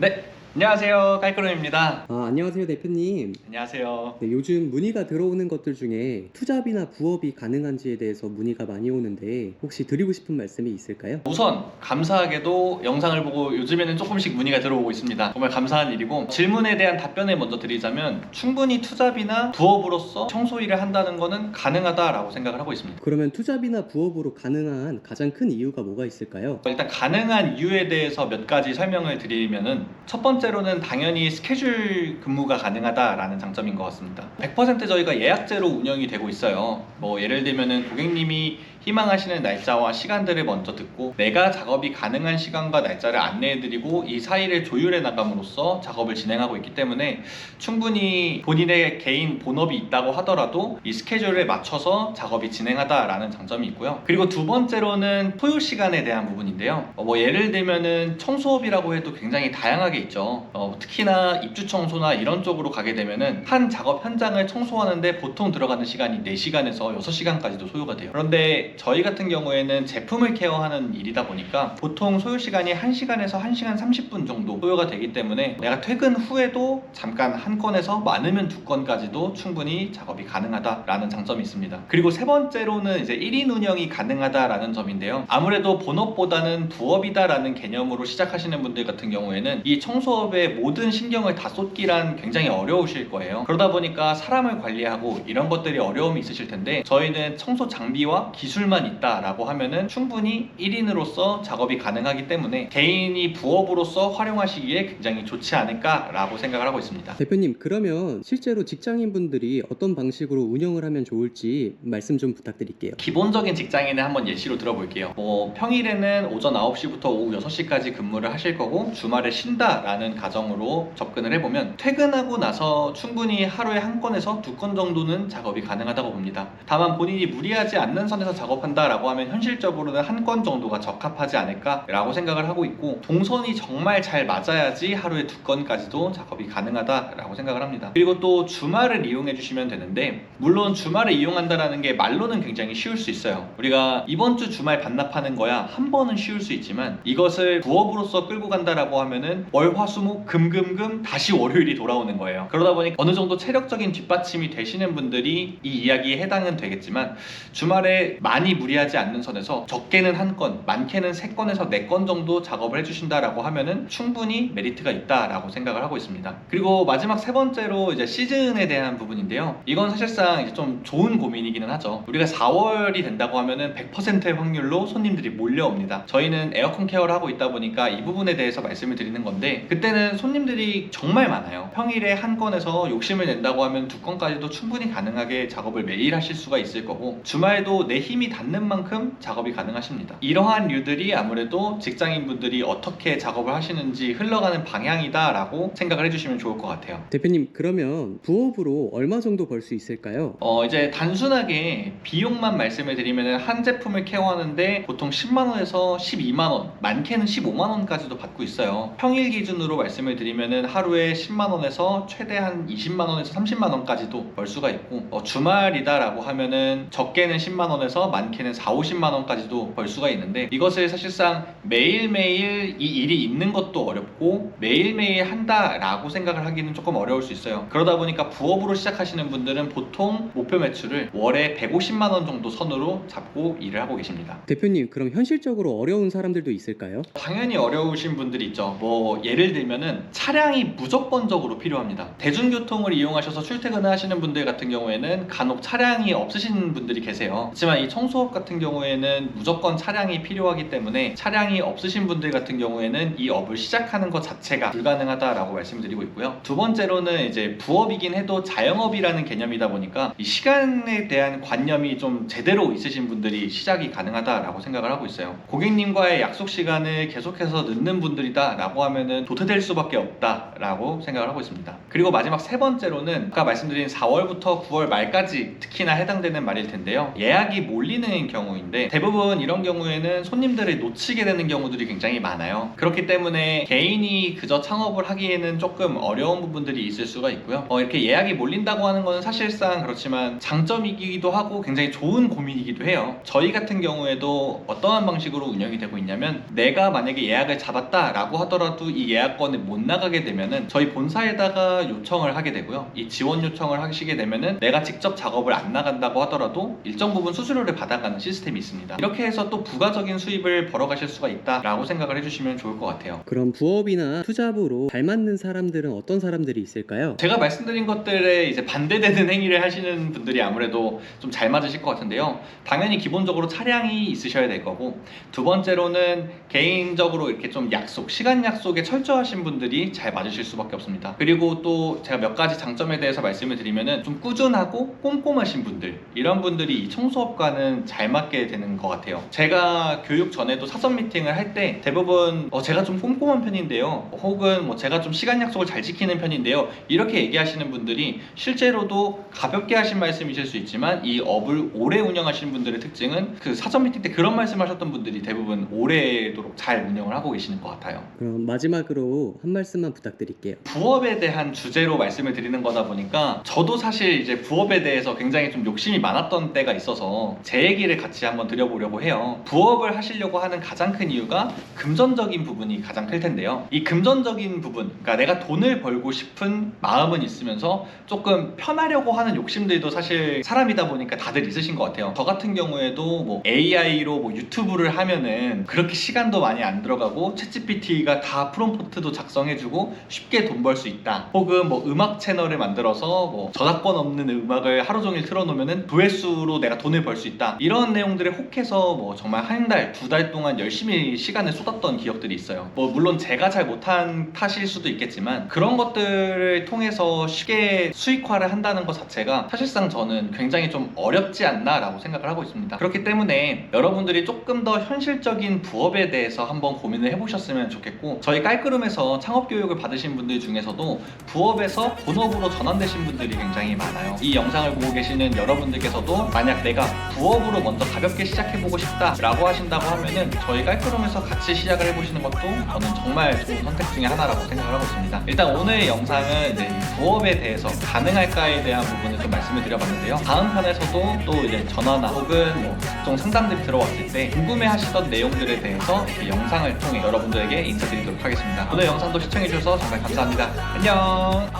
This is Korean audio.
네, 안녕하세요. 깔끄름입니다. 안녕하세요, 대표님. 안녕하세요. 네, 요즘 문의가 들어오는 것들 중에 투잡이나 부업이 가능한지에 대해서 문의가 많이 오는데 혹시 드리고 싶은 말씀이 있을까요? 우선 감사하게도 영상을 보고 요즘에는 조금씩 문의가 들어오고 있습니다. 정말 감사한 일이고, 질문에 대한 답변을 먼저 드리자면 충분히 투잡이나 부업으로서 청소 일을 한다는 것은 가능하다라고 생각을 하고 있습니다. 그러면 투잡이나 부업으로 가능한 가장 큰 이유가 뭐가 있을까요? 일단 가능한 이유에 대해서 몇 가지 설명을 드리면은, 첫 번째로는 당연히 스케줄 근무가 가능하다라는 장점인 것 같습니다. 100% 저희가 예약제로 운영이 되고 있어요. 뭐 예를 들면은 고객님이 희망하시는 날짜와 시간들을 먼저 듣고 내가 작업이 가능한 시간과 날짜를 안내해드리고 이 사이를 조율해 나감으로써 작업을 진행하고 있기 때문에 충분히 본인의 개인 본업이 있다고 하더라도 이 스케줄에 맞춰서 작업이 진행하다라는 장점이 있고요. 그리고 두 번째로는 소요 시간에 대한 부분인데요. 뭐 예를 들면은 청소업이라고 해도 굉장히 다양하게 있죠. 특히나 입주 청소나 이런 쪽으로 가게 되면은 한 작업 현장을 청소하는데 보통 들어가는 시간이 4시간에서 6시간까지도 소요가 돼요. 그런데 저희 같은 경우에는 제품을 케어하는 일이다 보니까 보통 소요 시간이 1시간에서 1시간 30분 정도 소요가 되기 때문에 내가 퇴근 후에도 잠깐 한 건에서 많으면 2건까지도 충분히 작업이 가능하다라는 장점이 있습니다. 그리고 세 번째로는 이제 1인 운영이 가능하다라는 점인데요. 아무래도 본업보다는 부업이다라는 개념으로 시작하시는 분들 같은 경우에는 이 청소업에 모든 신경을 다 쏟기란 굉장히 어려우실 거예요. 그러다 보니까 사람을 관리하고 이런 것들이 어려움이 있으실 텐데, 저희는 청소 장비와 기술만 있다라고 하면은 충분히 1인으로서 작업이 가능하기 때문에 개인이 부업으로서 활용하시기에 굉장히 좋지 않을까라고 생각을 하고 있습니다. 대표님, 그러면 실제로 직장인분들이 어떤 방식으로 운영을 하면 좋을지 말씀 좀 부탁드릴게요. 기본적인 직장인을 한번 예시로 들어볼게요. 뭐 평일에는 오전 9시부터 오후 6시까지 근무를 하실 거고 주말에 쉰다라는 가정으로 접근을 해보면 퇴근하고 나서 충분히 하루에 한 건에서 2건 정도는 작업이 가능하다고 봅니다. 다만 본인이 무리하지 않는 선에서 작업한다라고 하면 현실적으로는 한 건 정도가 적합하지 않을까라고 생각을 하고 있고, 동선이 정말 잘 맞아야지 하루에 2건까지도 작업이 가능하다라고 생각을 합니다. 그리고 또 주말을 이용해 주시면 되는데, 물론 주말을 이용한다라는 게 말로는 굉장히 쉬울 수 있어요. 우리가 이번 주 주말 반납하는 거야 한 번은 쉬울 수 있지만, 이것을 부업으로서 끌고 간다라고 하면은 월, 화, 수, 목, 금 다시 월요일이 돌아오는 거예요. 그러다 보니 어느 정도 체력적인 뒷받침이 되시는 분들이 이 이야기에 해당은 되겠지만, 주말에 많이 무리하지 않는 선에서 적게는 한 건, 많게는 3건에서 4건 정도 작업을 해주신다라고 하면은 충분히 메리트가 있다라고 생각을 하고 있습니다. 그리고 마지막 세 번째로 이제 시즌에 대한 부분인데요. 이건 사실상 이제 좀 좋은 고민이기는 하죠. 우리가 4월이 된다고 하면은 100%의 확률로 손님들이 몰려옵니다. 저희는 에어컨 케어를 하고 있다 보니까 이 부분에 대해서 말씀을 드리는 건데, 그때는 손님들이 정말 많아요. 평일에 한 건에서 욕심을 낸다고 하면 2건까지도 충분히 가능하게 작업을 매일 하실 수가 있을 거고, 주말에도 내 힘이 닿는 만큼 작업이 가능하십니다. 이러한 류들이 아무래도 직장인분들이 어떻게 작업을 하시는지 흘러가는 방향이다라고 생각을 해주시면 좋을 것 같아요. 대표님, 그러면 부업으로 얼마 정도 벌 수 있을까요? 이제 단순하게 비용만 말씀을 드리면 한 제품을 케어하는데 보통 10만원에서 12만원, 많게는 15만원까지도 받고 있어요. 평일 기준으로 말씀을 드리면 하루에 10만원에서 최대 한 20만원에서 30만원까지도 벌 수가 있고, 주말이다라고 하면은 적게는 10만원에서 많게는 4, 50만원까지도 벌 수가 있는데, 이것을 사실상 매일매일 이 일이 있는 것도 어렵고 매일매일 한다라고 생각을 하기는 조금 어려울 수 있어요. 그러다 보니까 부업으로 시작하시는 분들은 보통 목표 매출을 월에 150만원 정도 선으로 잡고 일을 하고 계십니다. 대표님, 그럼 현실적으로 어려운 사람들도 있을까요? 당연히 어려우신 분들이 있죠. 뭐 예를 들면은 차량이 무조건적으로 필요합니다. 대중교통을 이용하셔서 출퇴근을 하시는 분들 같은 경우에는 간혹 차량이 없으신 분들이 계세요. 하지만 이 청소업 같은 경우에는 무조건 차량이 필요하기 때문에 차량이 없으신 분들 같은 경우에는 이 업을 시작하는 것 자체가 불가능하다라고 말씀드리고 있고요. 두 번째로는 이제 부업이긴 해도 자영업이라는 개념이다 보니까 이 시간에 대한 관념이 좀 제대로 있으신 분들이 시작이 가능하다라고 생각을 하고 있어요. 고객님과의 약속 시간을 계속해서 늦는 분들이다 라고 하면은 도태될 수밖에 없다 라고 생각을 하고 있습니다. 그리고 마지막 세 번째로는 아까 말씀드린 4월부터 9월 말까지 특히나 해당되는 말일 텐데요. 예약이 몰리는 몰리는 경우인데 대부분 이런 경우에는 손님들을 놓치게 되는 경우들이 굉장히 많아요. 그렇기 때문에 개인이 그저 창업을 하기에는 조금 어려운 부분들이 있을 수가 있고요. 이렇게 예약이 몰린다고 하는 건 사실상 그렇지만 장점이기도 하고 굉장히 좋은 고민이기도 해요. 저희 같은 경우에도 어떠한 방식으로 운영이 되고 있냐면 내가 만약에 예약을 잡았다라고 하더라도 이 예약건에 못 나가게 되면은 저희 본사에다가 요청을 하게 되고요. 이 지원 요청을 하시게 되면은 내가 직접 작업을 안 나간다고 하더라도 일정 부분 수수료를 받아가는 시스템이 있습니다. 이렇게 해서 또 부가적인 수입을 벌어가실 수가 있다라고 생각을 해주시면 좋을 것 같아요. 그럼 부업이나 투잡으로 잘 맞는 사람들은 어떤 사람들이 있을까요? 제가 말씀드린 것들에 이제 반대되는 행위를 하시는 분들이 아무래도 좀 잘 맞으실 것 같은데요. 당연히 기본적으로 차량이 있으셔야 될 거고, 두 번째로는 개인적으로 이렇게 좀 시간 약속에 철저하신 분들이 잘 맞으실 수밖에 없습니다. 그리고 또 제가 몇 가지 장점에 대해서 말씀을 드리면은 좀 꾸준하고 꼼꼼하신 분들, 이런 분들이 이 청소업과는 잘 맞게 되는 것 같아요. 제가 교육 전에도 사전 미팅을 할 때 대부분 제가 좀 꼼꼼한 편인데요, 혹은 제가 좀 시간 약속을 잘 지키는 편인데요, 이렇게 얘기하시는 분들이 실제로도 가볍게 하신 말씀이실 수 있지만 이 업을 오래 운영하시는 분들의 특징은 그 사전 미팅 때 그런 말씀하셨던 분들이 대부분 오래도록 잘 운영을 하고 계시는 것 같아요. 그럼 마지막으로 한 말씀만 부탁드릴게요. 부업에 대한 주제로 말씀을 드리는 거다 보니까 저도 사실 이제 부업에 대해서 굉장히 좀 욕심이 많았던 때가 있어서 제 얘기를 같이 한번 드려보려고 해요. 부업을 하시려고 하는 가장 큰 이유가 금전적인 부분이 가장 클 텐데요. 이 금전적인 부분, 그러니까 내가 돈을 벌고 싶은 마음은 있으면서 조금 편하려고 하는 욕심들도 사실 사람이다 보니까 다들 있으신 것 같아요. 저 같은 경우에도 AI로 유튜브를 하면은 그렇게 시간도 많이 안 들어가고 챗GPT가 다 프롬프트도 작성해주고 쉽게 돈 벌 수 있다, 혹은 음악 채널을 만들어서 저작권 없는 음악을 하루 종일 틀어놓으면은 조회수로 내가 돈을 벌 수 있다, 이런 내용들에 혹해서 정말 한 달, 두 달 동안 열심히 시간을 쏟았던 기억들이 있어요. 물론 제가 잘 못한 탓일 수도 있겠지만 그런 것들을 통해서 쉽게 수익화를 한다는 것 자체가 사실상 저는 굉장히 좀 어렵지 않나 라고 생각을 하고 있습니다. 그렇기 때문에 여러분들이 조금 더 현실적인 부업에 대해서 한번 고민을 해보셨으면 좋겠고, 저희 깔끄름에서 창업교육을 받으신 분들 중에서도 부업에서 본업으로 전환되신 분들이 굉장히 많아요. 이 영상을 보고 계시는 여러분들께서도 만약 내가 부업으로 먼저 가볍게 시작해보고 싶다 라고 하신다고 하면은 저희 깔끄름에서 같이 시작을 해보시는 것도 저는 정말 좋은 선택 중에 하나라고 생각을 하고 있습니다. 일단 오늘 영상은 이제 부업에 대해서 가능할까에 대한 부분을 좀 말씀을 드려봤는데요. 다음 편에서도 또 이제 전화나 혹은 각종 상담들이 들어왔을 때 궁금해하시던 내용들에 대해서 이렇게 영상을 통해 여러분들에게 인사드리도록 하겠습니다. 오늘 영상도 시청해주셔서 정말 감사합니다. 안녕.